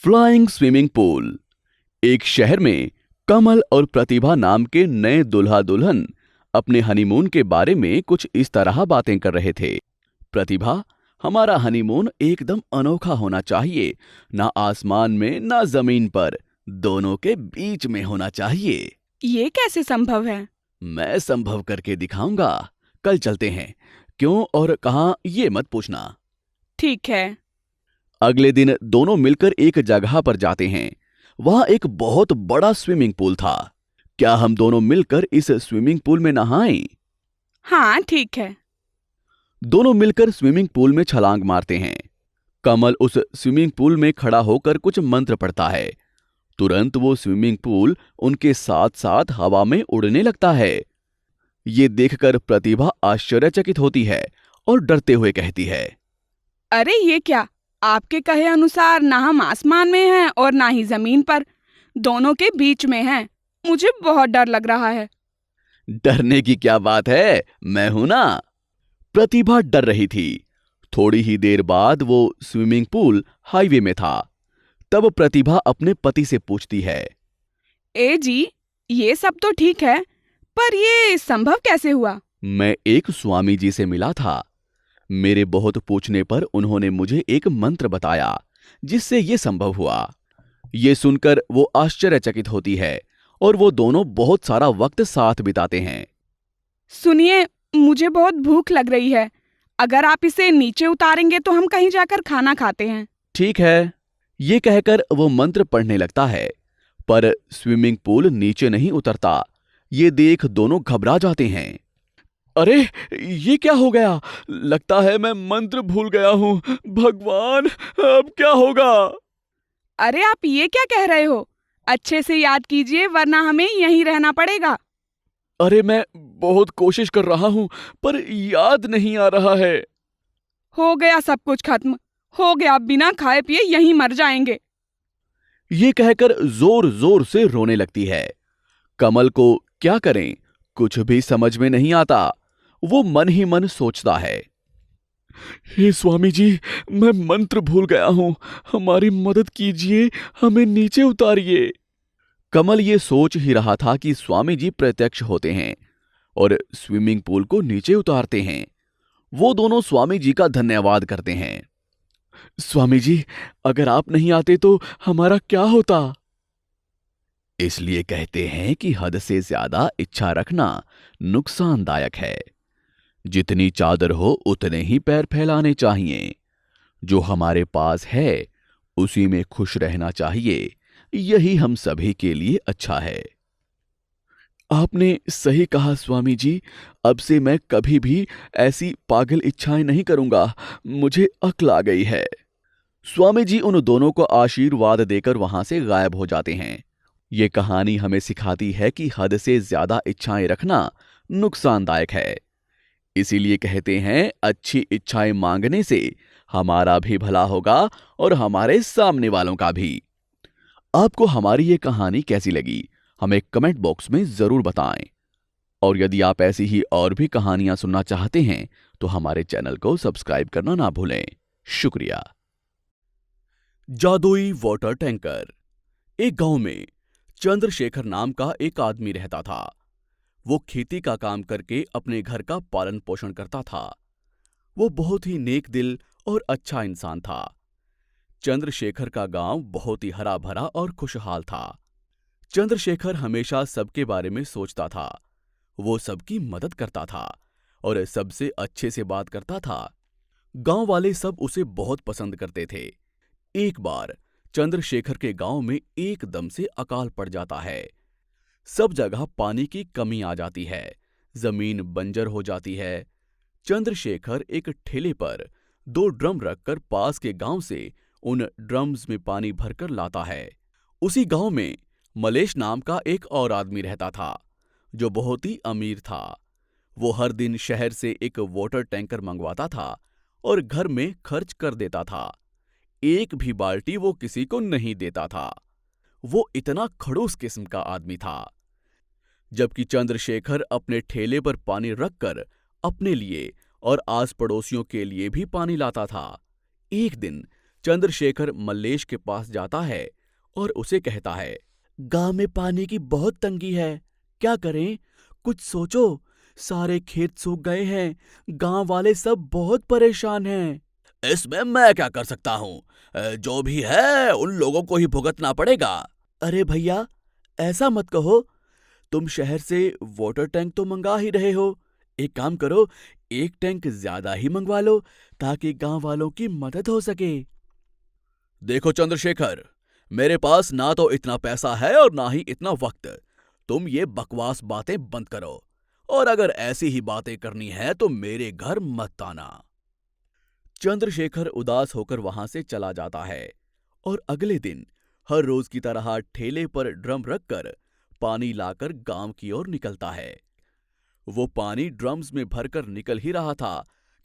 Flying swimming pool. एक शहर में कमल और प्रतिभा नाम के नए दुल्हा दुल्हन अपने हनीमून के बारे में कुछ इस तरह बातें कर रहे थे। प्रतिभा, हमारा हनीमून एकदम अनोखा होना चाहिए। ना आसमान में ना जमीन पर, दोनों के बीच में होना चाहिए। ये कैसे संभव है? मैं संभव करके दिखाऊंगा। कल चलते हैं। क्यों और कहाँ ये मत पूछना। ठीक है। अगले दिन दोनों मिलकर एक जगह पर जाते हैं। वहां एक बहुत बड़ा स्विमिंग पूल था। क्या हम दोनों मिलकर इस स्विमिंग पूल में नहाएं? हाँ, ठीक है। दोनों मिलकर स्विमिंग पूल में छलांग मारते हैं। कमल उस स्विमिंग पूल में खड़ा होकर कुछ मंत्र पढ़ता है। तुरंत वो स्विमिंग पूल उनके साथ साथ हवा में उड़ने लगता है। ये देखकर प्रतिभा आश्चर्यचकित होती है और डरते हुए कहती है, अरे ये क्या? आपके कहे अनुसार ना हम आसमान में हैं और ना ही जमीन पर, दोनों के बीच में हैं। मुझे बहुत डर लग रहा है। डरने की क्या बात है, मैं हूं ना। प्रतिभा डर रही थी। थोड़ी ही देर बाद वो स्विमिंग पूल हाईवे में था। तब प्रतिभा अपने पति से पूछती है, ए जी, ये सब तो ठीक है, पर ये संभव कैसे हुआ? मैं एक स्वामी जी से मिला था। मेरे बहुत पूछने पर उन्होंने मुझे एक मंत्र बताया जिससे ये संभव हुआ। ये सुनकर वो आश्चर्यचकित होती है और वो दोनों बहुत सारा वक्त साथ बिताते हैं। सुनिए, मुझे बहुत भूख लग रही है। अगर आप इसे नीचे उतारेंगे तो हम कहीं जाकर खाना खाते हैं। ठीक है। ये कहकर वो मंत्र पढ़ने लगता है, पर स्विमिंग पूल नीचे नहीं उतरता। ये देख दोनों घबरा जाते हैं। अरे, ये क्या हो गया? लगता है मैं मंत्र भूल गया हूँ। भगवान, अब क्या होगा? अरे आप ये क्या कह रहे हो? अच्छे से याद कीजिए, वरना हमें यहीं रहना पड़ेगा। अरे, मैं बहुत कोशिश कर रहा हूँ, पर याद नहीं आ रहा है। हो गया सब कुछ खत्म। हो गया, बिना खाए पिए यहीं मर जाएंगे। ये कहकर जोर जोर से रोने लगती है। कमल को क्या करें, कुछ भी समझ में नहीं आता। वो मन ही मन सोचता है, हे स्वामी जी, मैं मंत्र भूल गया हूं। हमारी मदद कीजिए, हमें नीचे उतारिए। कमल ये सोच ही रहा था कि स्वामी जी प्रत्यक्ष होते हैं और स्विमिंग पूल को नीचे उतारते हैं। वो दोनों स्वामी जी का धन्यवाद करते हैं। स्वामी जी, अगर आप नहीं आते तो हमारा क्या होता? इसलिए कहते हैं कि हद से ज्यादा इच्छा रखना नुकसानदायक है। जितनी चादर हो उतने ही पैर फैलाने चाहिए। जो हमारे पास है उसी में खुश रहना चाहिए। यही हम सभी के लिए अच्छा है। आपने सही कहा स्वामी जी। अब से मैं कभी भी ऐसी पागल इच्छाएं नहीं करूंगा। मुझे अक्ल आ गई है। स्वामी जी उन दोनों को आशीर्वाद देकर वहां से गायब हो जाते हैं। ये कहानी हमें सिखाती है कि हद से ज्यादा इच्छाएं रखना नुकसानदायक है। इसीलिए कहते हैं, अच्छी इच्छाएं मांगने से हमारा भी भला होगा और हमारे सामने वालों का भी। आपको हमारी ये कहानी कैसी लगी, हमें कमेंट बॉक्स में जरूर बताएं। और यदि आप ऐसी ही और भी कहानियां सुनना चाहते हैं तो हमारे चैनल को सब्सक्राइब करना ना भूलें। शुक्रिया। जादुई वाटर टैंकर। एक गांव में चंद्रशेखर नाम का एक आदमी रहता था। वो खेती का काम करके अपने घर का पालन पोषण करता था। वो बहुत ही नेक दिल और अच्छा इंसान था। चंद्रशेखर का गांव बहुत ही हरा भरा और खुशहाल था। चंद्रशेखर हमेशा सबके बारे में सोचता था। वो सबकी मदद करता था और सबसे अच्छे से बात करता था। गांव वाले सब उसे बहुत पसंद करते थे। एक बार चंद्रशेखर के गांव में एकदम से अकाल पड़ जाता है। सब जगह पानी की कमी आ जाती है। जमीन बंजर हो जाती है। चंद्रशेखर एक ठेले पर 2 ड्रम रखकर पास के गांव से उन ड्रम्स में पानी भरकर लाता है। उसी गांव में मलेश नाम का एक और आदमी रहता था जो बहुत ही अमीर था। वो हर दिन शहर से एक वाटर टैंकर मंगवाता था और घर में खर्च कर देता था। एक भी बाल्टी वो किसी को नहीं देता था। वो इतना खड़ूस किस्म का आदमी था। जबकि चंद्रशेखर अपने ठेले पर पानी रखकर अपने लिए और आस पड़ोसियों के लिए भी पानी लाता था। एक दिन चंद्रशेखर मल्लेश के पास जाता है और उसे कहता है, गांव में पानी की बहुत तंगी है, क्या करें? कुछ सोचो, सारे खेत सूख गए हैं, गांव वाले सब बहुत परेशान हैं। इसमें मैं क्या कर सकता हूँ? जो भी है उन लोगों को ही भुगतना पड़ेगा। अरे भैया, ऐसा मत कहो, तुम शहर से वाटर टैंक तो मंगा ही रहे हो। एक काम करो, एक टैंक ज्यादा ही मंगवा लो ताकि गांव वालों की मदद हो सके। देखो चंद्रशेखर, मेरे पास ना तो इतना पैसा है और ना ही इतना वक्त। तुम ये बकवास बातें बंद करो, और अगर ऐसी ही बातें करनी है तो मेरे घर मत आना। चंद्रशेखर उदास होकर वहां से चला जाता है और अगले दिन हर रोज की तरह ठेले पर ड्रम रखकर पानी लाकर गांव की ओर निकलता है। वो पानी ड्रम्स में भरकर निकल ही रहा था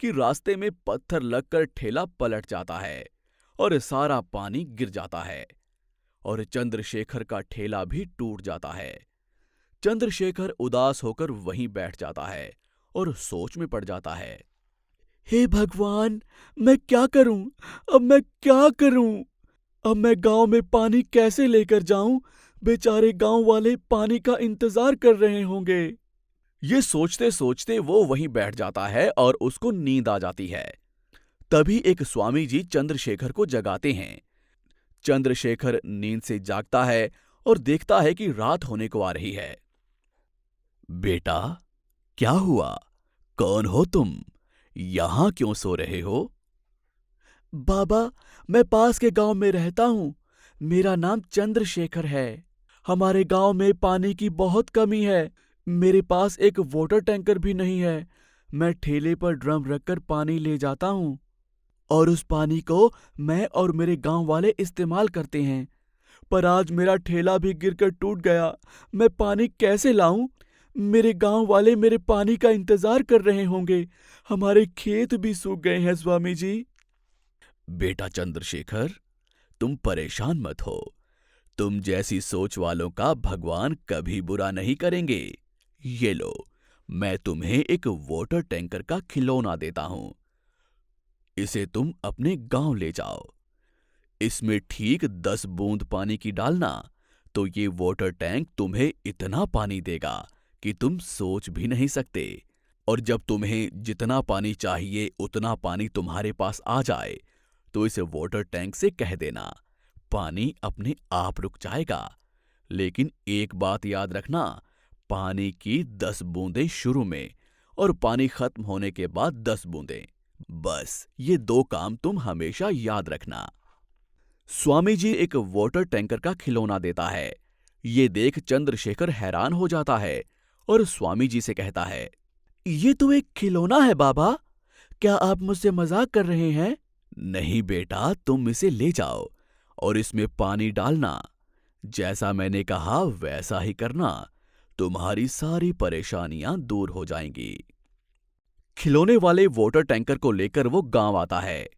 कि रास्ते में पत्थर लगकर ठेला पलट जाता है और सारा पानी गिर जाता है और चंद्रशेखर का ठेला भी टूट जाता है। चंद्रशेखर उदास होकर वहीं बैठ जाता है और सोच में पड़ जाता है। हे भगवान, मैं क्या करूं? अब मैं क्या करूं? अब मैं गांव में पानी कैसे लेकर जाऊं? बेचारे गांव वाले पानी का इंतजार कर रहे होंगे। ये सोचते सोचते वो वहीं बैठ जाता है और उसको नींद आ जाती है। तभी एक स्वामी जी चंद्रशेखर को जगाते हैं। चंद्रशेखर नींद से जागता है और देखता है कि रात होने को आ रही है। बेटा, क्या हुआ? कौन हो तुम? यहां क्यों सो रहे हो? बाबा, मैं पास के गांव में रहता हूं। मेरा नाम चंद्रशेखर है। हमारे गांव में पानी की बहुत कमी है। मेरे पास एक वाटर टैंकर भी नहीं है। मैं ठेले पर ड्रम रखकर पानी ले जाता हूं और उस पानी को मैं और मेरे गांव वाले इस्तेमाल करते हैं। पर आज मेरा ठेला भी गिरकर टूट गया। मैं पानी कैसे लाऊं? मेरे गांव वाले मेरे पानी का इंतजार कर रहे होंगे। हमारे खेत भी सूख गए हैं स्वामी जी। बेटा चंद्रशेखर, तुम परेशान मत हो। तुम जैसी सोच वालों का भगवान कभी बुरा नहीं करेंगे। ये लो, मैं तुम्हें एक वाटर टैंकर का खिलौना देता हूं। इसे तुम अपने गांव ले जाओ। इसमें ठीक 10 बूंद पानी की डालना तो ये वाटर टैंक तुम्हें इतना पानी देगा कि तुम सोच भी नहीं सकते। और जब तुम्हें जितना पानी चाहिए उतना पानी तुम्हारे पास आ जाए तो इस वाटर टैंक से कह देना, पानी अपने आप रुक जाएगा। लेकिन एक बात याद रखना, पानी की 10 बूंदें शुरू में और पानी खत्म होने के बाद 10 बूंदें। बस ये 2 काम तुम हमेशा याद रखना। स्वामी जी एक वाटर टैंकर का खिलौना देता है। ये देख चंद्रशेखर हैरान हो जाता है और स्वामी जी से कहता है, ये तो एक खिलौना है बाबा, क्या आप मुझसे मजाक कर रहे हैं? नहीं बेटा, तुम इसे ले जाओ और इसमें पानी डालना। जैसा मैंने कहा वैसा ही करना, तुम्हारी सारी परेशानियां दूर हो जाएंगी। खिलौने वाले वाटर टैंकर को लेकर वो गांव आता है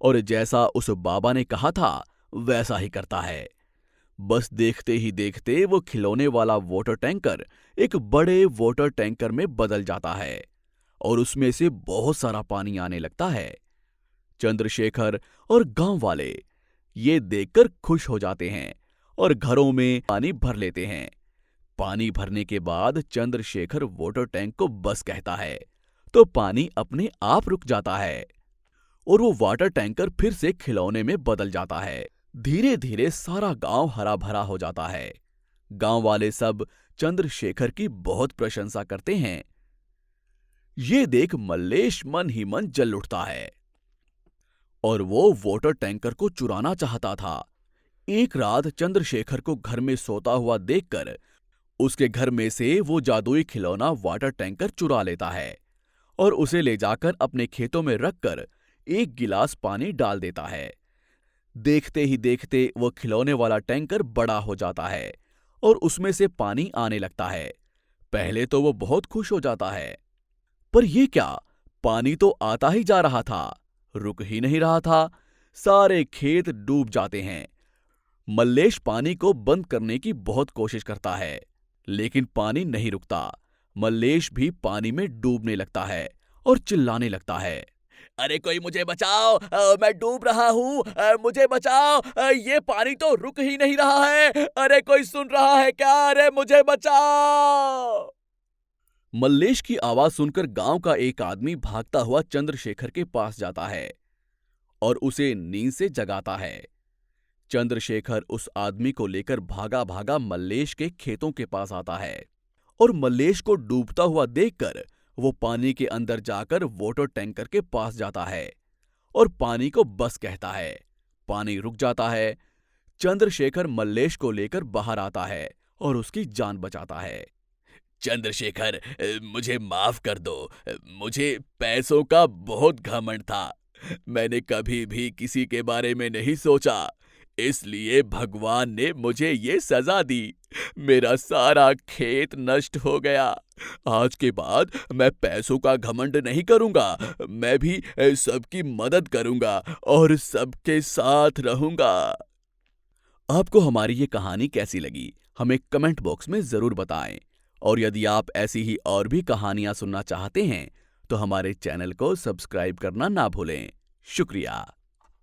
और जैसा उस बाबा ने कहा था वैसा ही करता है। बस देखते ही देखते वो खिलौने वाला वाटर टैंकर एक बड़े वाटर टैंकर में बदल जाता है और उसमें से बहुत सारा पानी आने लगता है। चंद्रशेखर और गांव वाले ये देखकर खुश हो जाते हैं और घरों में पानी भर लेते हैं। पानी भरने के बाद चंद्रशेखर वाटर टैंक को बस कहता है तो पानी अपने आप रुक जाता है और वो वाटर टैंकर फिर से खिलौने में बदल जाता है। धीरे धीरे सारा गांव हरा भरा हो जाता है। गांव वाले सब चंद्रशेखर की बहुत प्रशंसा करते हैं। ये देख मल्लेश मन ही मन जल उठता है और वो वाटर टैंकर को चुराना चाहता था। एक रात चंद्रशेखर को घर में सोता हुआ देखकर उसके घर में से वो जादुई खिलौना वाटर टैंकर चुरा लेता है और उसे ले जाकर अपने खेतों में रखकर एक गिलास पानी डाल देता है। देखते ही देखते वो खिलौने वाला टैंकर बड़ा हो जाता है और उसमें से पानी आने लगता है। पहले तो वो बहुत खुश हो जाता है, पर ये क्या, पानी तो आता ही जा रहा था, रुक ही नहीं रहा था। सारे खेत डूब जाते हैं। मल्लेश पानी को बंद करने की बहुत कोशिश करता है, लेकिन पानी नहीं रुकता। मल्लेश भी पानी में डूबने लगता है और चिल्लाने लगता है, अरे कोई मुझे बचाओ, मैं डूब रहा हूँ, मुझे बचाओ, ये पानी तो रुक ही नहीं रहा है, अरे कोई सुन रहा है क्या, अरे मुझे बचाओ। मल्लेश की आवाज सुनकर गांव का एक आदमी भागता हुआ चंद्रशेखर के पास जाता है और उसे नींद से जगाता है। चंद्रशेखर उस आदमी को लेकर भागा भागा मल्लेश के खेतों के पास आता है और मल्लेश को डूबता हुआ देखकर वो पानी के अंदर जाकर वाटर टैंकर के पास जाता है और पानी को बस कहता है। पानी रुक जाता है। चंद्रशेखर मल्लेश को लेकर बाहर आता है और उसकी जान बचाता है। चंद्रशेखर, मुझे माफ कर दो, मुझे पैसों का बहुत घमंड था, मैंने कभी भी किसी के बारे में नहीं सोचा, इसलिए भगवान ने मुझे ये सजा दी, मेरा सारा खेत नष्ट हो गया। आज के बाद मैं पैसों का घमंड नहीं करूंगा, मैं भी सबकी मदद करूंगा और सबके साथ रहूंगा। आपको हमारी ये कहानी कैसी लगी हमें कमेंट बॉक्स में जरूर बताएं और यदि आप ऐसी ही और भी कहानियां सुनना चाहते हैं तो हमारे चैनल को सब्सक्राइब करना ना भूलें। शुक्रिया।